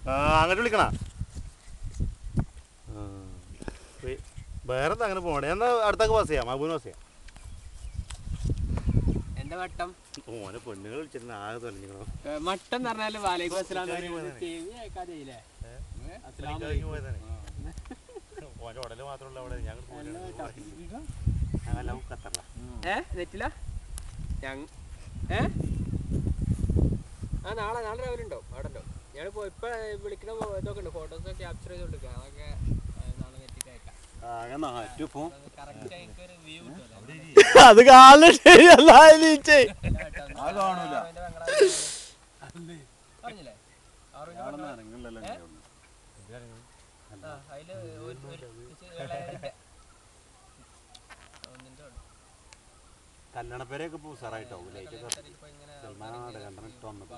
അങ്ങോട്ട് വിളിക്കണ വേറെ അങ്ങനെ പോകണേ എന്നാ അടുത്തൊക്കെ പാസ് ചെയ്യാം മഹബൂബിന് പാസ് ചെയ്യാം എന്താ വട്ടം ഓനെ പെണ്ണുങ്ങൾ വിളിച്ചിരുന്ന ആകെ തൊലഞ്ഞോ മട്ടം എന്ന് പറഞ്ഞാല് വാലേക്കും അസ്സലാം ഓൻ്റെ ഉടല് മാത്രമല്ല അവിടെ ഞങ്ങൾ ഖത്തറില നെറ്റില്ല ആ നാളെ രാവിലെ ഉണ്ടാവും അവിടെ ഉണ്ടാവും ഞാനിപ്പോ ഇപ്പൊ വിളിക്കണ ഇതൊക്കെ ഉണ്ട് ഫോട്ടോസ് ക്യാപ്ചർ ചെയ്തോണ്ടിരിക്കുക അതൊക്കെ നാളെ നെറ്റിക്ക് അയക്കാം അത് കാണില്ല കല്യാണപ്പേരൊക്കെ ഇപ്പോൾ ഉസാറായിട്ടാവും ലൈറ്റൊക്കെ സൽമാനാണ് കണ്ടിട്ട് വന്നത്